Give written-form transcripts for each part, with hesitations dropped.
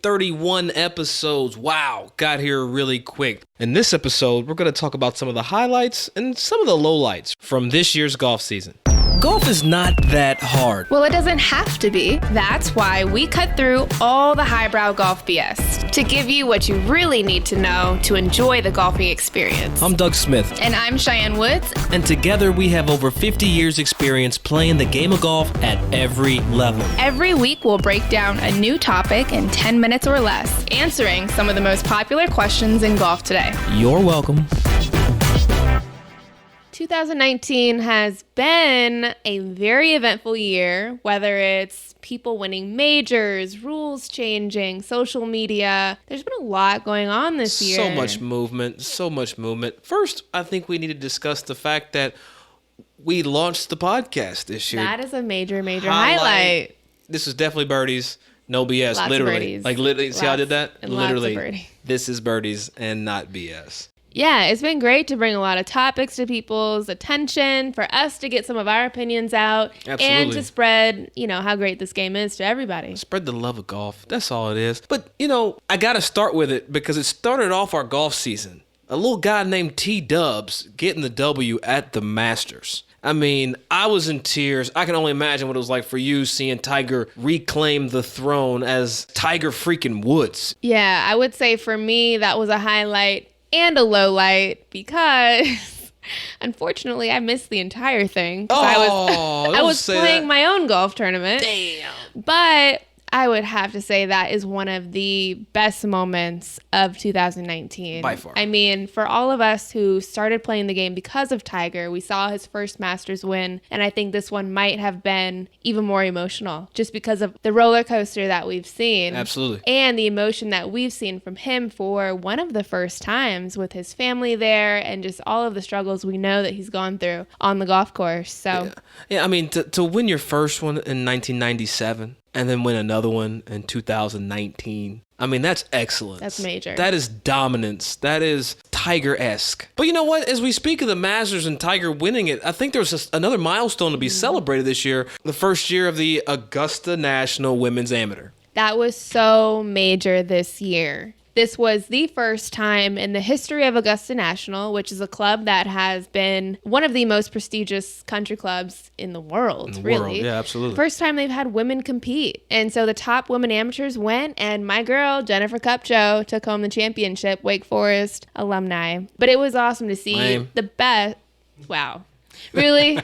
31 episodes. Wow, got here really quick. In this episode, we're going to talk about some of the highlights and some of the lowlights from this year's golf season. Golf is not that hard. Well, it doesn't have to be. That's why we cut through all the highbrow golf BS to give you what you really need to know to enjoy the golfing experience. I'm Doug Smith. And I'm Cheyenne Woods. And together we have over 50 years experience playing the game of golf at every level. Every week we'll break down a new topic in 10 minutes or less, answering some of the most popular questions in golf today. You're welcome. 2019 has been a very eventful year, whether it's people winning majors, rules changing, social media. There's been a lot going on this year. So much movement. First, I think we need to discuss the fact that we launched the podcast this year. That is a major highlight. This is definitely birdies. No BS, Lots literally. of birdies. Like literally, see how I did that? And Literally, lots of birdies. This is birdies and not BS. Yeah, it's been great to bring a lot of topics to people's attention, for us to get some of our opinions out, Absolutely. And to spread, how great this game is to everybody. Spread the love of golf. That's all it is. But, I got to start with it because it started off our golf season. A little guy named T-Dubs getting the W at the Masters. I mean, I was in tears. I can only imagine what it was like for you seeing Tiger reclaim the throne as Tiger freaking Woods. Yeah, I would say for me, that was a highlight and a low light because unfortunately I missed the entire thing. I was playing my own golf tournament. Damn. But I would have to say that is one of the best moments of 2019. By far. I mean, for all of us who started playing the game because of Tiger, we saw his first Masters win, and I think this one might have been even more emotional just because of the roller coaster that we've seen. Absolutely. And the emotion that we've seen from him for one of the first times with his family there and just all of the struggles we know that he's gone through on the golf course. So yeah, I mean, to win your first one in 1997 and then win another one in 2019. I mean, that's excellence. That's major. That is dominance. That is Tiger-esque. But you know what? As we speak of the Masters and Tiger winning it, I think there's another milestone to be celebrated this year. The first year of the Augusta National Women's Amateur. That was so major this year. This was the first time in the history of Augusta National, which is a club that has been one of the most prestigious country clubs in the world, really. Yeah, absolutely. First time they've had women compete. And so the top women amateurs went, and my girl, Jennifer Kupcho, took home the championship, Wake Forest alumni. But it was awesome to see the best. Wow. Really?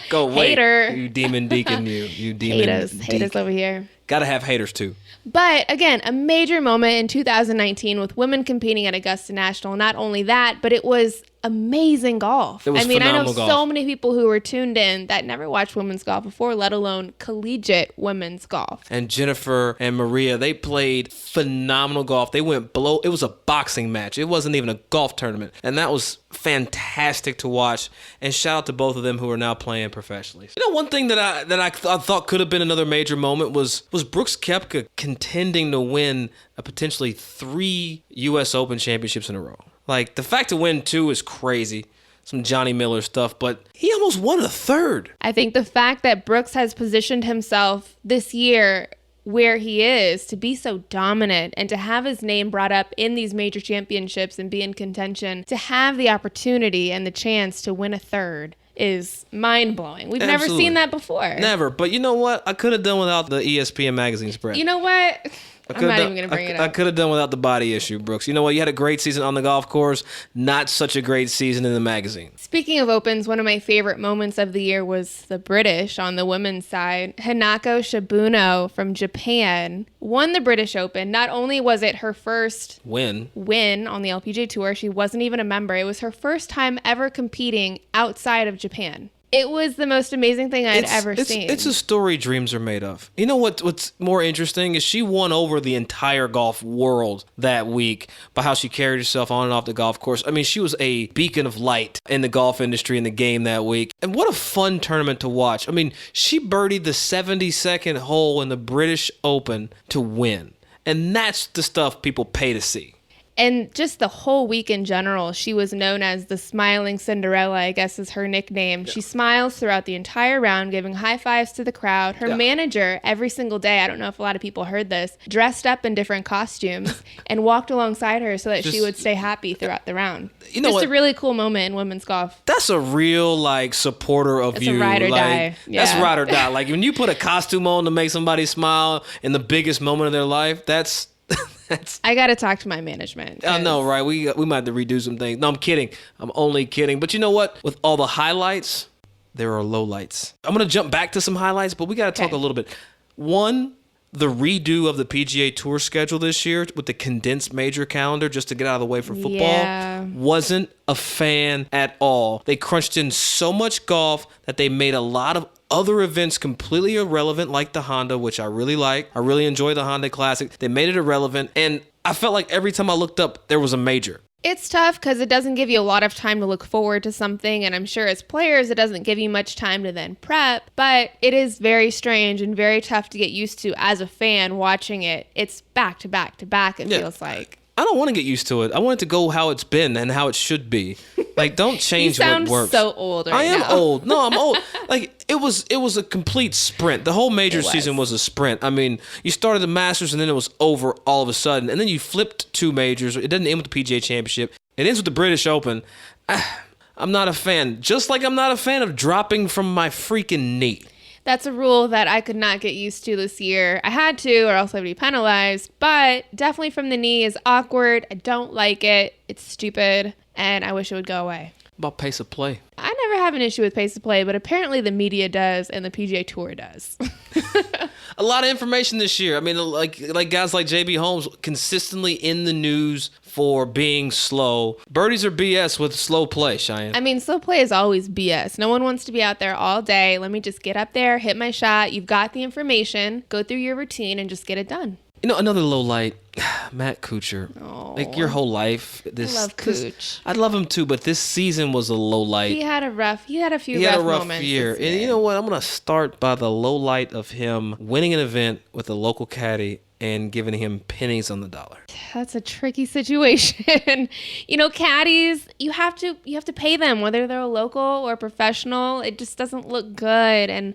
Go wait. Hater. You demon deacon, you demon Haters over here. Gotta have haters too. But again, a major moment in 2019 with women competing at Augusta National. Not only that, but it was amazing golf. It was phenomenal. I know golf. so many people who were tuned in that never watched women's golf before, let alone collegiate women's golf. And Jennifer and Maria, they played phenomenal golf. They went below. It was a boxing match. It wasn't even a golf tournament. And that was fantastic to watch. And shout out to both of them who are now playing professionally. One thing that I thought could have been another major moment was Brooks Koepka contending to win a potentially 3 U.S. Open championships in a row. Like, the fact to win 2 is crazy. Some Johnny Miller stuff, but he almost won a 3rd. I think the fact that Brooks has positioned himself this year where he is to be so dominant and to have his name brought up in these major championships and be in contention, to have the opportunity and the chance to win a 3rd is mind-blowing. We've never seen that before. Never. But you know what? I could have done without the ESPN magazine spread. You know what? I'm not even going to bring it up. I could have done without the body issue, Brooks. You know what? You had a great season on the golf course. Not such a great season in the magazine. Speaking of Opens, one of my favorite moments of the year was the British on the women's side. Hinako Shibuno from Japan won the British Open. Not only was it her first win on the LPGA Tour, she wasn't even a member. It was her first time ever competing outside of Japan. It was the most amazing thing I'd ever seen. It's a story dreams are made of. You know what's more interesting is she won over the entire golf world that week by how she carried herself on and off the golf course. I mean, she was a beacon of light in the golf industry in the game that week. And what a fun tournament to watch. I mean, she birdied the 72nd hole in the British Open to win. And that's the stuff people pay to see. And just the whole week in general, she was known as the Smiling Cinderella, I guess is her nickname. Yeah. She smiles throughout the entire round, giving high fives to the crowd. Her manager, every single day, I don't know if a lot of people heard this, dressed up in different costumes and walked alongside her so that she would stay happy throughout the round. You know just what? A really cool moment in women's golf. That's a real, like, supporter of it's you. It's a ride or like, die. Yeah. That's ride or die. Like, when you put a costume on to make somebody smile in the biggest moment of their life, that's... I got to talk to my management. I know, right? We might have to redo some things. No, I'm kidding. I'm only kidding. But you know what? With all the highlights, there are lowlights. I'm going to jump back to some highlights, but we got to talk a little bit. One, the redo of the PGA Tour schedule this year with the condensed major calendar just to get out of the way for football. Wasn't a fan at all. They crunched in so much golf that they made a lot of other events completely irrelevant, like the Honda, which I really like. I really enjoy the Honda Classic. They made it irrelevant, and I felt like every time I looked up, there was a major. It's tough because it doesn't give you a lot of time to look forward to something, and I'm sure as players, it doesn't give you much time to then prep, but it is very strange and very tough to get used to as a fan watching it. It's back to back to back, it feels like. I don't want to get used to it. I want it to go how it's been and how it should be. Like, don't change what works. You sound so old right now. I am old. No, I'm old. Like, it was a complete sprint. The whole major season was a sprint. I mean, you started the Masters and then it was over all of a sudden. And then you flipped two majors. It doesn't end with the PGA Championship. It ends with the British Open. I'm not a fan. Just like I'm not a fan of dropping from my freaking knee. That's a rule that I could not get used to this year. I had to, or else I'd be penalized. But definitely from the knee is awkward. I don't like it. It's stupid. And I wish it would go away. About pace of play? I never have an issue with pace of play, but apparently the media does and the PGA Tour does. A lot of information this year. I mean, like guys like JB Holmes consistently in the news for being slow. Birdies are BS with slow play, Cheyenne. I mean, slow play is always BS. No one wants to be out there all day. Let me just get up there, hit my shot. You've got the information. Go through your routine and just get it done. You know, another low light, Matt Kuchar. Oh, like your whole life. I love Cooch. I love him too, but this season was a low light. He had a few rough moments. Year. And you know what? I'm going to start by the low light of him winning an event with a local caddy and giving him pennies on the dollar. That's a tricky situation. You know, caddies, you have to pay them, whether they're a local or professional. It just doesn't look good. And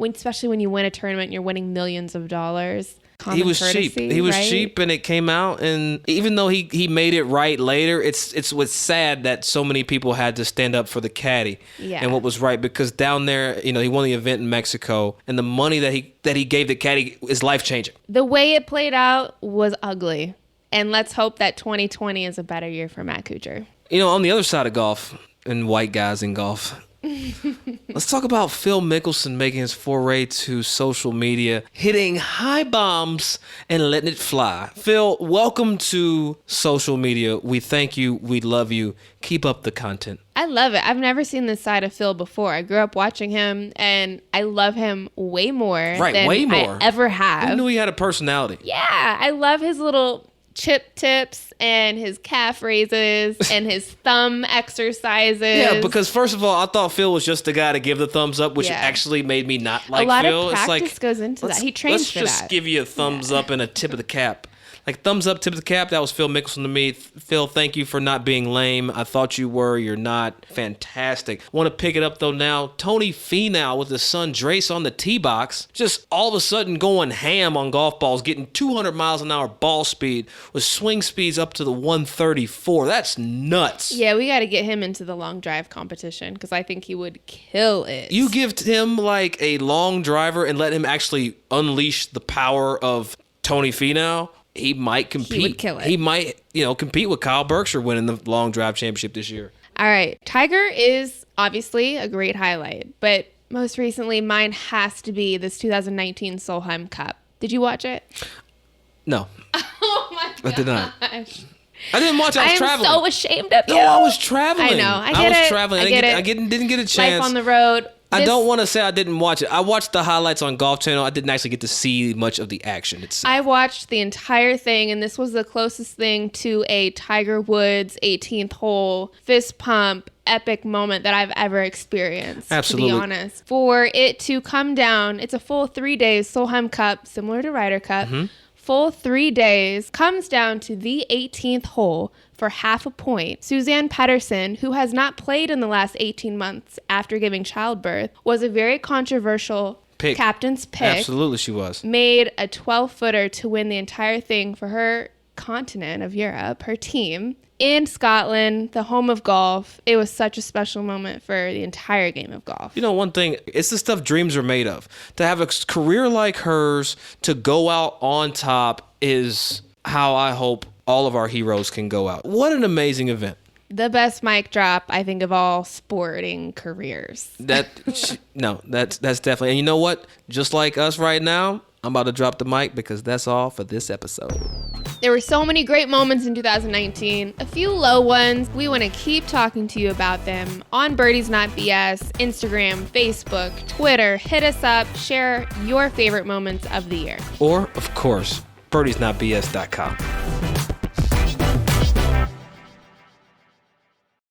especially when you win a tournament, you're winning millions of dollars. He was cheap. He was cheap, and it came out. And even though he made it right later, it's what's sad that so many people had to stand up for the caddy and what was right, because down there, you know, he won the event in Mexico, and the money that he gave the caddy is life changing. The way it played out was ugly, and let's hope that 2020 is a better year for Matt Kuchar. You know, on the other side of golf, and white guys in golf. Let's talk about Phil Mickelson making his foray to social media, hitting high bombs and letting it fly. Phil, welcome to social media. We thank you. We love you. Keep up the content. I love it. I've never seen this side of Phil before. I grew up watching him, and I love him way more than I ever have. Who knew he had a personality? Yeah, I love his little chip tips and his calf raises and his thumb exercises. Yeah, because first of all, I thought Phil was just the guy to give the thumbs up, which actually made me not like Phil. A lot of practice goes into that. He trains for that. Let's just give you a thumbs up and a tip of the cap. Like, thumbs up, tip of the cap, that was Phil Mickelson to me. Phil, thank you for not being lame. I thought you were. You're not. Fantastic. Want to pick it up, though, now. Tony Finau with his son Drace on the tee box. Just all of a sudden going ham on golf balls, getting 200 miles an hour ball speed with swing speeds up to the 134. That's nuts. Yeah, we got to get him into the long drive competition because I think he would kill it. You give him, like, a long driver and let him actually unleash the power of Tony Finau. He might compete. He would kill it. He might, compete with Kyle Berkshire winning the long drive championship this year. All right. Tiger is obviously a great highlight, but most recently mine has to be this 2019 Solheim Cup. Did you watch it? No. Oh my gosh. I did not. I didn't watch. I was traveling. I am so ashamed of you. No, I was traveling. I know. I was traveling. I didn't get a chance. Life on the road. I don't want to say I didn't watch it. I watched the highlights on Golf Channel. I didn't actually get to see much of the action itself. I watched the entire thing, and this was the closest thing to a Tiger Woods 18th hole fist pump epic moment that I've ever experienced. Absolutely. To be honest. For it to come down, it's a full 3 days Solheim Cup, similar to Ryder Cup. Mm-hmm. full 3 days, comes down to the 18th hole for half a point. Suzanne Pedersen, who has not played in the last 18 months after giving childbirth, was a very controversial captain's pick. Absolutely she was. Made a 12-footer to win the entire thing for her continent of Europe, her team. In Scotland, the home of golf, it was such a special moment for the entire game of golf. You know, one thing, it's the stuff dreams are made of. To have a career like hers, to go out on top is how I hope all of our heroes can go out. What an amazing event. The best mic drop, I think, of all sporting careers. That's definitely. And you know what? Just like us right now, I'm about to drop the mic because that's all for this episode. There were so many great moments in 2019, a few low ones. We want to keep talking to you about them on Birdies Not BS, Instagram, Facebook, Twitter. Hit us up, share your favorite moments of the year. Or, of course, birdiesnotbs.com.